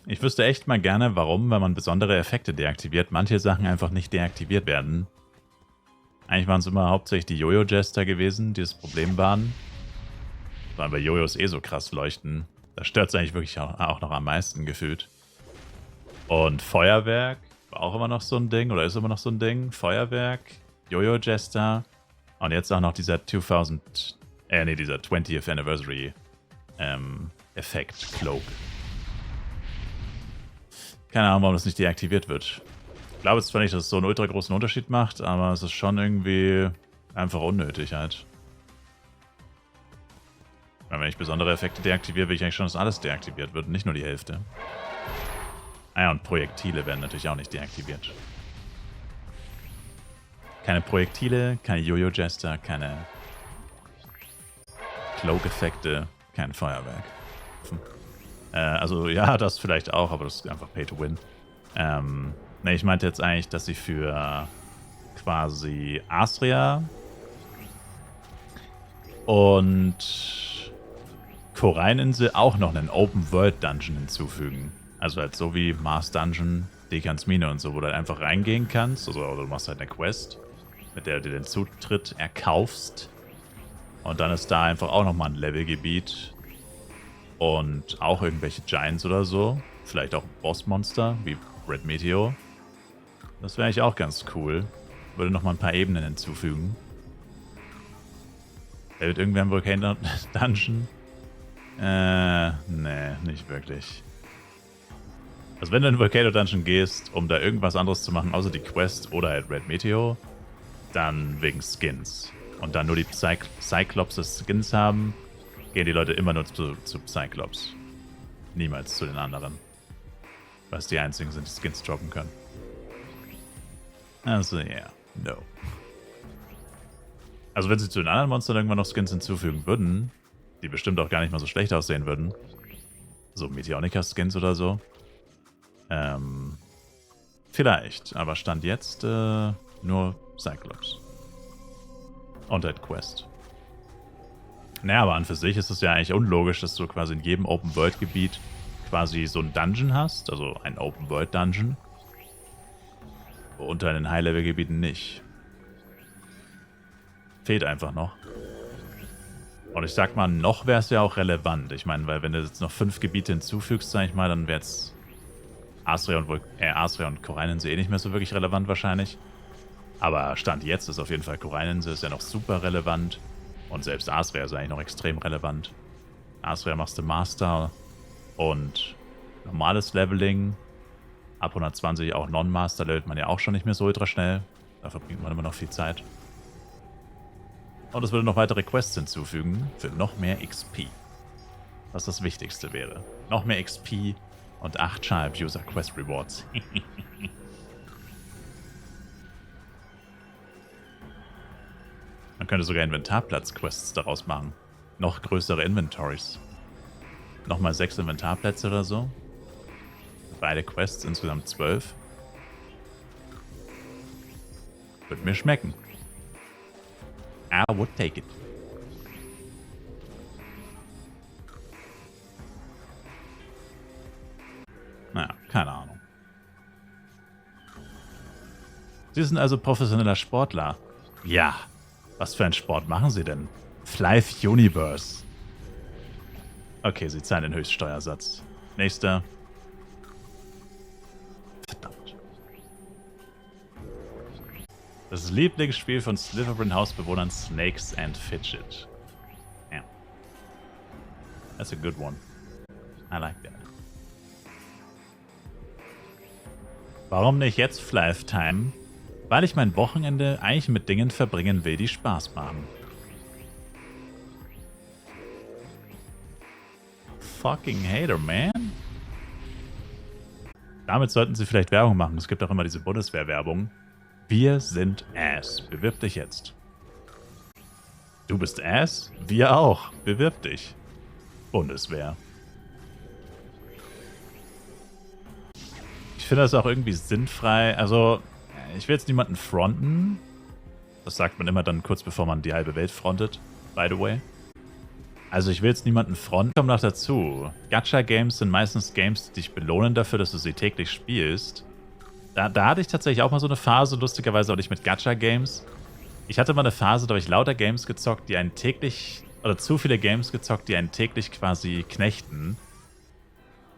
Ich wüsste echt mal gerne, warum, wenn man besondere Effekte deaktiviert, manche Sachen einfach nicht deaktiviert werden. Eigentlich waren es immer hauptsächlich die Jojo-Jester gewesen, die das Problem waren. Weil bei Jojos eh so krass leuchten. Da stört es eigentlich wirklich auch noch am meisten gefühlt. Und Feuerwerk war auch immer noch so ein Ding, oder ist immer noch so ein Ding. Feuerwerk, Jojo-Jester und jetzt auch noch dieser dieser 20th Anniversary Effekt, Cloak. Keine Ahnung, warum das nicht deaktiviert wird. Ich glaube jetzt zwar nicht, dass es so einen ultra großen Unterschied macht, aber es ist schon irgendwie einfach unnötig halt. Weil wenn ich besondere Effekte deaktiviere, will ich eigentlich schon, dass alles deaktiviert wird, nicht nur die Hälfte. Ah ja, und Projektile werden natürlich auch nicht deaktiviert. Keine Projektile, keine Jojo-Jester, keine Cloak-Effekte, kein Feuerwerk. Also ja, das vielleicht auch, aber das ist einfach Pay to Win. Ne, ich meinte jetzt eigentlich, dass sie für quasi Astria und Korallinsel auch noch einen Open-World-Dungeon hinzufügen. Also halt so wie Mars Dungeon, Dekans Mine und so, wo du halt einfach reingehen kannst. Also, oder du machst halt eine Quest, mit der du den Zutritt erkaufst. Und dann ist da einfach auch nochmal ein Levelgebiet. Und auch irgendwelche Giants oder so. Vielleicht auch Bossmonster, wie Red Meteor. Das wäre eigentlich auch ganz cool. Würde nochmal ein paar Ebenen hinzufügen. Hält irgendwer einen Volcano Dungeon? Nee, nicht wirklich. Also wenn du in den Volcano Dungeon gehst, um da irgendwas anderes zu machen, außer die Quest oder halt Red Meteor, dann wegen Skins. Und dann nur die Cyclops Skins haben, gehen die Leute immer nur zu Cyclops. Niemals zu den anderen. Weil es die einzigen sind, die Skins droppen können. Also ja, yeah, no. Also wenn sie zu den anderen Monstern irgendwann noch Skins hinzufügen würden, die bestimmt auch gar nicht mal so schlecht aussehen würden. So Meteonica-Skins oder so. Vielleicht, aber Stand jetzt nur Cyclops. Und halt Quest. Naja, aber an für sich ist es ja eigentlich unlogisch, dass du quasi in jedem Open-World-Gebiet quasi so ein Dungeon hast, also ein Open-World-Dungeon. Unter den High-Level-Gebieten nicht. Fehlt einfach noch. Und ich sag mal, noch wäre es ja auch relevant. Ich meine, weil wenn du jetzt noch 5 Gebiete hinzufügst, sag ich mal, dann wäre jetzt Astria und Korallinsel eh nicht mehr so wirklich relevant wahrscheinlich. Aber Stand jetzt ist auf jeden Fall Korallinsel ist ja noch super relevant. Und selbst Astria ist eigentlich noch extrem relevant. Astria machst du Master und normales Leveling. Ab 120 auch Non-Master levelt man ja auch schon nicht mehr so ultra schnell. Da verbringt man immer noch viel Zeit. Und es würde noch weitere Quests hinzufügen für noch mehr XP. Was das Wichtigste wäre. Noch mehr XP und 8 Child User Quest Rewards. Man könnte sogar Inventarplatz-Quests daraus machen. Noch größere Inventories. Nochmal 6 Inventarplätze oder so. Beide Quests, insgesamt 12. Würde mir schmecken. I would take it. Naja, keine Ahnung. Sie sind also professioneller Sportler. Ja. Was für einen Sport machen Sie denn? Flife Universe. Okay, Sie zahlen den Höchststeuersatz. Nächster. Verdammt. Das Lieblingsspiel von Slytherin Hausbewohnern Snakes and Fidget. Yeah. That's a good one. I like that. Warum nicht jetzt Flife Time? Weil ich mein Wochenende eigentlich mit Dingen verbringen will, die Spaß machen. Fucking hater, man. Damit sollten sie vielleicht Werbung machen. Es gibt auch immer diese Bundeswehr-Werbung. Wir sind Ass. Bewirb dich jetzt. Du bist Ass? Wir auch. Bewirb dich. Bundeswehr. Ich finde das auch irgendwie sinnfrei. Also, ich will jetzt niemanden fronten. Das sagt man immer dann kurz bevor man die halbe Welt frontet, by the way. Also ich will jetzt niemanden fronten, kommt noch dazu. Gacha-Games sind meistens Games, die dich belohnen dafür, dass du sie täglich spielst. Da hatte ich tatsächlich auch mal so eine Phase, lustigerweise auch nicht mit Gacha-Games. Ich hatte mal eine Phase, da habe ich lauter Games gezockt, die einen täglich, oder zu viele Games gezockt, die einen täglich quasi knechten.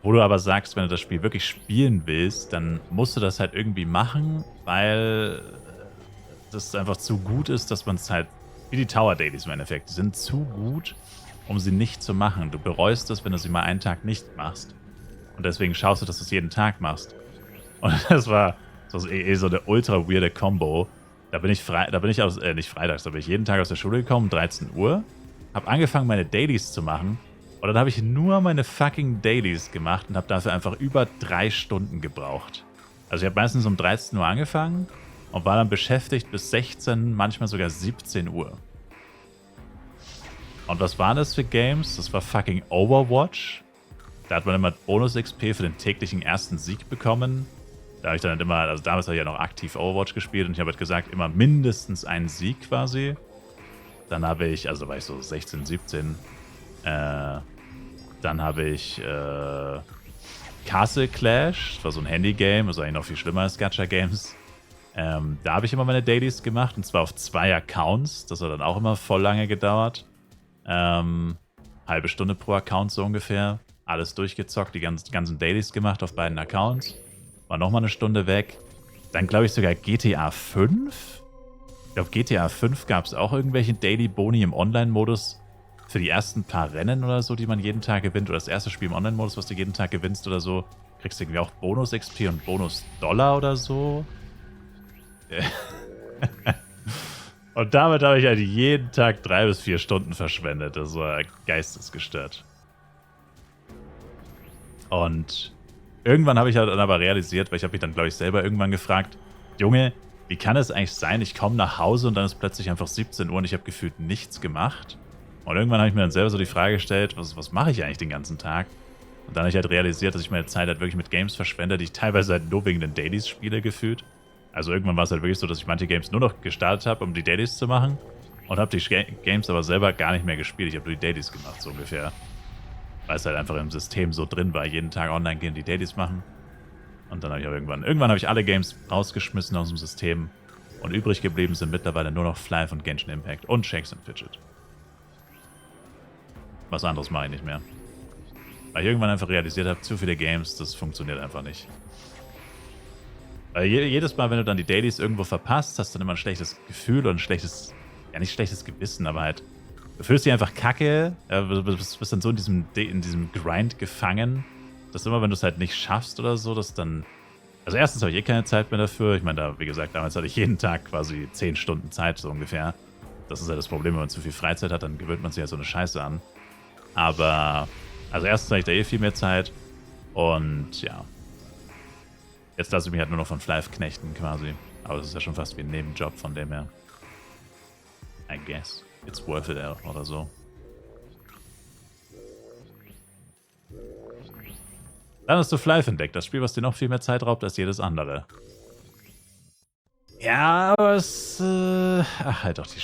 Wo du aber sagst, wenn du das Spiel wirklich spielen willst, dann musst du das halt irgendwie machen, weil das einfach zu gut ist, dass man es halt, wie die Tower Dailies im Endeffekt, die sind zu gut, um sie nicht zu machen. Du bereust es, wenn du sie mal einen Tag nicht machst. Und deswegen schaust du, dass du es jeden Tag machst. Und das war so eine ultra weirde Combo. Da bin ich nicht freitags, da bin ich jeden Tag aus der Schule gekommen, um 13 Uhr, habe angefangen, meine Dailies zu machen. Und dann habe ich nur meine fucking Dailies gemacht und habe dafür einfach über 3 Stunden gebraucht. Also ich habe meistens um 13 Uhr angefangen und war dann beschäftigt bis 16, manchmal sogar 17 Uhr. Und was waren das für Games? Das war fucking Overwatch. Da hat man immer Bonus-XP für den täglichen ersten Sieg bekommen. Da habe ich dann halt immer, also damals habe ich ja noch aktiv Overwatch gespielt und ich habe halt gesagt, immer mindestens einen Sieg quasi. Dann habe ich, also da war ich so 16, 17, dann habe ich Castle Clash, das war so ein Handy-Game, also eigentlich noch viel schlimmer als Gacha-Games. Da habe ich immer meine Dailies gemacht, und zwar auf 2 Accounts. Das hat dann auch immer voll lange gedauert. Halbe Stunde pro Account so ungefähr. Alles durchgezockt, die ganzen Dailies gemacht auf beiden Accounts. War nochmal eine Stunde weg. Dann glaube ich sogar GTA 5. Ich glaube, GTA 5 gab es auch irgendwelche Daily Boni im Online-Modus für die ersten paar Rennen oder so, die man jeden Tag gewinnt. Oder das erste Spiel im Online-Modus, was du jeden Tag gewinnst oder so. Kriegst du irgendwie auch Bonus-XP und Bonus-Dollar oder so. Und damit habe ich halt jeden Tag 3 bis 4 Stunden verschwendet. Das war geistesgestört. Und irgendwann habe ich halt dann aber realisiert, weil ich habe mich dann, glaube ich, selber irgendwann gefragt, Junge, wie kann es eigentlich sein, ich komme nach Hause und dann ist plötzlich einfach 17 Uhr und ich habe gefühlt nichts gemacht. Und irgendwann habe ich mir dann selber so die Frage gestellt, was mache ich eigentlich den ganzen Tag? Und dann habe ich halt realisiert, dass ich meine Zeit halt wirklich mit Games verschwende, die ich teilweise halt nur wegen den Dailies spiele gefühlt. Also irgendwann war es halt wirklich so, dass ich manche Games nur noch gestartet habe, um die Dailies zu machen. Und habe die Games aber selber gar nicht mehr gespielt. Ich habe nur die Dailies gemacht, so ungefähr. Weil es halt einfach im System so drin war, jeden Tag online gehen, die Dailies machen. Und dann habe ich auch irgendwann habe ich alle Games rausgeschmissen aus dem System. Und übrig geblieben sind mittlerweile nur noch Flive und Genshin Impact und Shakes and Fidget. Was anderes mache ich nicht mehr. Weil ich irgendwann einfach realisiert habe, zu viele Games, das funktioniert einfach nicht. Weil jedes Mal, wenn du dann die Dailies irgendwo verpasst, hast du dann immer ein schlechtes Gefühl oder ein schlechtes, ja nicht schlechtes Gewissen, aber halt, du fühlst dich einfach kacke, du bist dann so in diesem Grind gefangen, dass immer, wenn du es halt nicht schaffst oder so, dass dann, also erstens habe ich keine Zeit mehr dafür, ich meine, da, wie gesagt, damals hatte ich jeden Tag quasi 10 Stunden Zeit, so ungefähr. Das ist halt das Problem, wenn man zu viel Freizeit hat, dann gewöhnt man sich ja so eine Scheiße an. Aber, also erstens habe ich da viel mehr Zeit und ja. Jetzt lasse ich mich halt nur noch von Flive knechten quasi. Aber das ist ja schon fast wie ein Nebenjob von dem her. I guess. It's worth it oder so. Dann hast du Flive entdeckt. Das Spiel, was dir noch viel mehr Zeit raubt als jedes andere. Ja, aber es... ach, halt doch die